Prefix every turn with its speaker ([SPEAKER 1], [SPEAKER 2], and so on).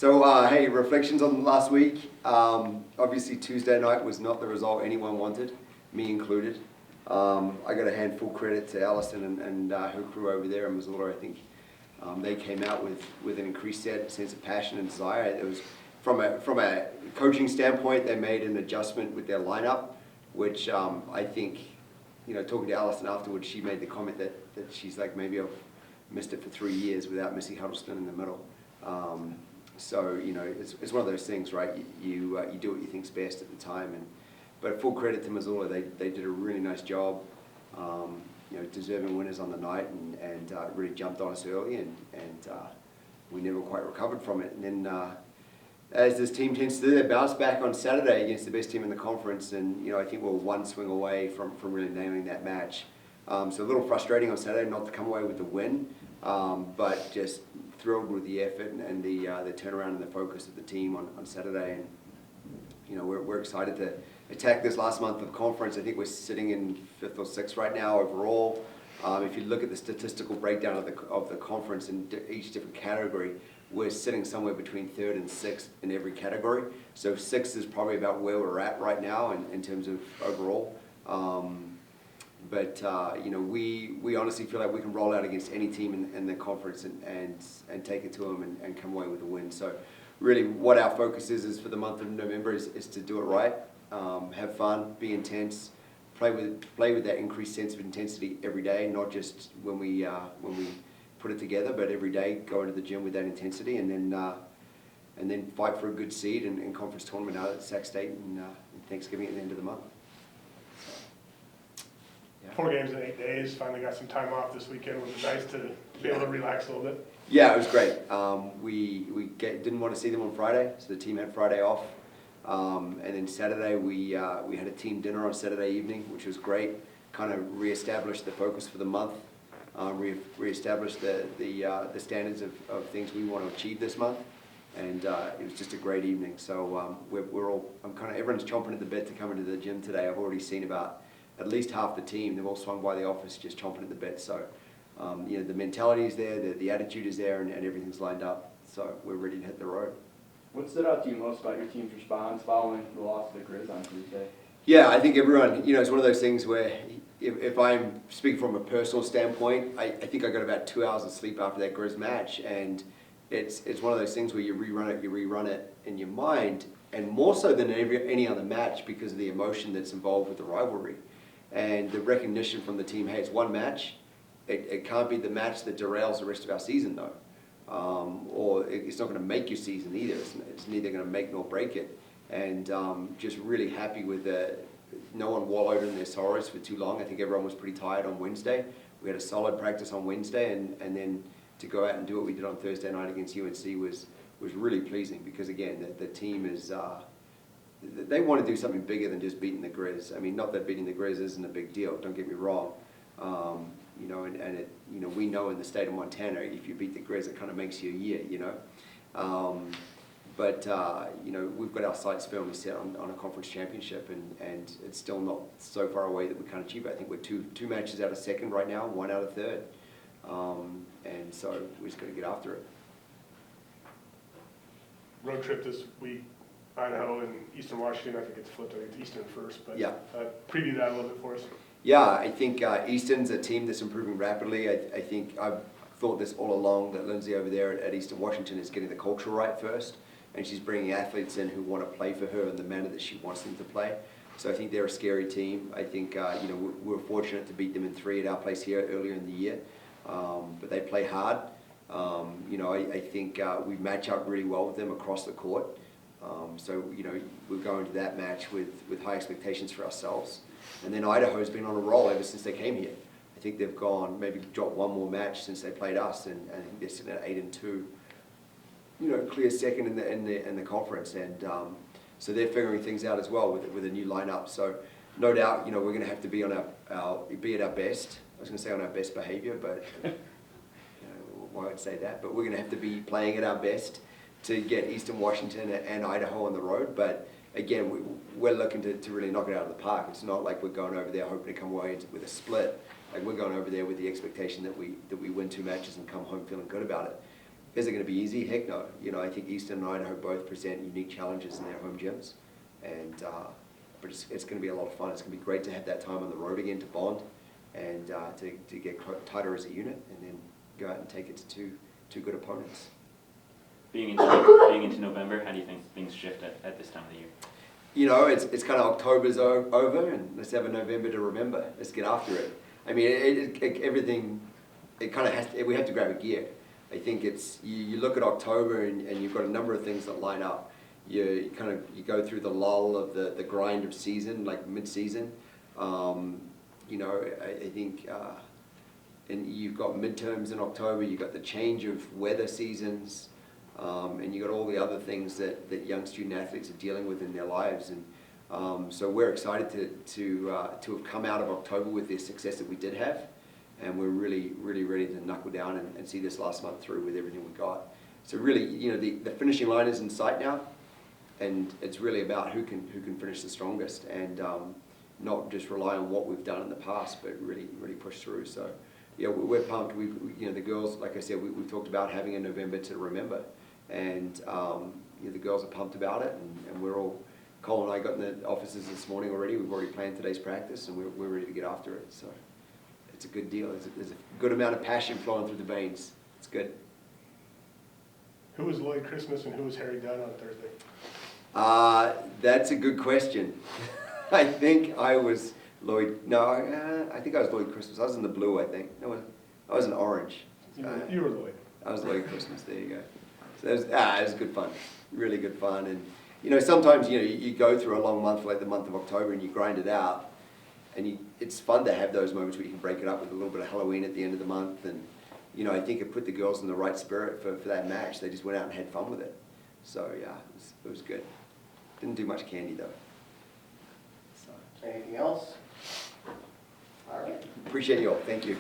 [SPEAKER 1] Hey, reflections on last week. Obviously, Tuesday night was not the result anyone wanted, me included. I got to hand full credit to Alison and her crew over there in Missoula. I think they came out with an increased sense of passion and desire. It was from a coaching standpoint, they made an adjustment with their lineup, which I think, talking to Alison afterwards, she made the comment that she's like, maybe I've missed it for 3 years without Missy Huddleston in the middle. It's one of those things, right? You do what you think's best at the time, but full credit to Missoula, they did a really nice job. Deserving winners on the night, and really jumped on us early, and we never quite recovered from it. And then, as this team tends to do, they bounced back on Saturday against the best team in the conference, and I think we're one swing away from really nailing that match. So a little frustrating on Saturday not to come away with the win, but just thrilled with the effort and the turnaround and the focus of the team on Saturday. And we're excited to attack this last month of conference. I think we're sitting in 5th or 6th right now overall. If you look at the statistical breakdown of the conference in each different category, we're sitting somewhere between 3rd and 6th in every category. So 6th is probably about where we're at right now in terms of overall. We honestly feel like we can roll out against any team in the conference and take it to them and come away with a win. So really what our focus is for the month of November is to do it right, have fun, be intense, play with that increased sense of intensity every day, not just when we put it together, but every day go into the gym with that intensity, and then fight for a good seed in conference tournament out at Sac State and Thanksgiving at the end of the month.
[SPEAKER 2] 4 games in 8 days. Finally got some time off this weekend. Was it nice to be able to relax a little bit?
[SPEAKER 1] Yeah, it was great. We didn't want to see them on Friday, so the team had Friday off. And then Saturday we had a team dinner on Saturday evening, which was great. Kind of reestablished the focus for the month, reestablished the standards of things we want to achieve this month, and it was just a great evening. So everyone's chomping at the bit to come into the gym today. I've already seen about at least half the team. They've all swung by the office just chomping at the bit. So the mentality is there, the attitude is there, and everything's lined up. So we're ready to hit the road.
[SPEAKER 3] What stood out to you most about your team's response following the loss of the Grizz on Tuesday?
[SPEAKER 1] Yeah, I think everyone, it's one of those things where if I'm speaking from a personal standpoint, I think I got about 2 hours of sleep after that Grizz match, and it's one of those things where you rerun it in your mind, and more so than any other match because of the emotion that's involved with the rivalry. And the recognition from the team, hey, it's one match. It can't be the match that derails the rest of our season, though. Or it's not going to make your season either. It's neither going to make nor break it. And just really happy with no one wallowed in their sorrows for too long. I think everyone was pretty tired on Wednesday. We had a solid practice on Wednesday, and then to go out and do what we did on Thursday night against UNC was really pleasing because, again, the team is... they want to do something bigger than just beating the Grizz. I mean, not that beating the Grizz isn't a big deal, don't get me wrong. We know in the state of Montana, if you beat the Grizz, it kind of makes you a year, we've got our sights firmly set on a conference championship, and it's still not so far away that we can't achieve it. I think we're two matches out of second right now, 1 out of third. And so we just got to get after it.
[SPEAKER 2] Road trip this week. Idaho and Eastern Washington. I think it's flipped. I think it's Eastern first, but
[SPEAKER 1] yeah.
[SPEAKER 2] Preview that a little bit for us.
[SPEAKER 1] Yeah, I think Eastern's a team that's improving rapidly. I think I've thought this all along that Lindsay over there at Eastern Washington is getting the culture right first, and she's bringing athletes in who want to play for her in the manner that she wants them to play. So I think they're a scary team. I think we were fortunate to beat them in 3 at our place here earlier in the year, but they play hard. I think we match up really well with them across the court. We're going to that match with high expectations for ourselves. And then Idaho's been on a roll ever since they came here. I think they've maybe dropped 1 more match since they played us, and I think they're sitting at 8-2. Clear second in the conference, and so they're figuring things out as well with a new lineup. So no doubt, we're going to have to be at our best. I was going to say on our best behavior, but why would I say that? But we're going to have to be playing at our best to get Eastern Washington and Idaho on the road. But again, we're looking to really knock it out of the park. It's not like we're going over there hoping to come away with a split. Like, we're going over there with the expectation that we win 2 matches and come home feeling good about it. Is it going to be easy? Heck no. You know, I think Eastern and Idaho both present unique challenges in their home gyms, and but it's going to be a lot of fun. It's going to be great to have that time on the road again to bond and to get tighter as a unit, and then go out and take it to two good opponents.
[SPEAKER 4] Being into November, how do you think things shift at this time of the year?
[SPEAKER 1] You know, it's kind of October's over, and let's have a November to remember. Let's get after it. I mean, everything. It kind of has to, we have to grab a gear. I think it's you look at October and you've got a number of things that line up. You go through the lull of the grind of season, like mid-season. You know, I think, and you've got midterms in October. You've got the change of weather seasons, and you've got all the other things that young student athletes are dealing with in their lives. And so we're excited to have come out of October with the success that we did have. And we're really ready to knuckle down and see this last month through with everything we got. So really, you know, the finishing line is in sight now, and it's really about who can finish the strongest, and not just rely on what we've done in the past, but really push through. So yeah, we're pumped. We you know, the girls, like I said, we've talked about having a November to remember, and you know, the girls are pumped about it, and we're all. Cole and I got in the offices this morning already. We've already planned today's practice, and we're ready to get after it. So. It's a good deal. There's a good amount of passion flowing through the veins. It's good.
[SPEAKER 2] Who was Lloyd Christmas and who was Harry Dunn on Thursday?
[SPEAKER 1] That's a good question. I think I was Lloyd. No, I think I was Lloyd Christmas. I was in the blue, I think. No, I was in orange.
[SPEAKER 2] You were Lloyd.
[SPEAKER 1] I was Lloyd Christmas. There you go. So it was good fun. Really good fun. And you know, sometimes you go through a long month like the month of October and you grind it out. And it's fun to have those moments where you can break it up with a little bit of Halloween at the end of the month. And, you know, I think it put the girls in the right spirit for that match. They just went out and had fun with it. So, yeah, it was good. Didn't do much candy, though. So.
[SPEAKER 5] Anything else? All right.
[SPEAKER 1] Appreciate you all. Thank you.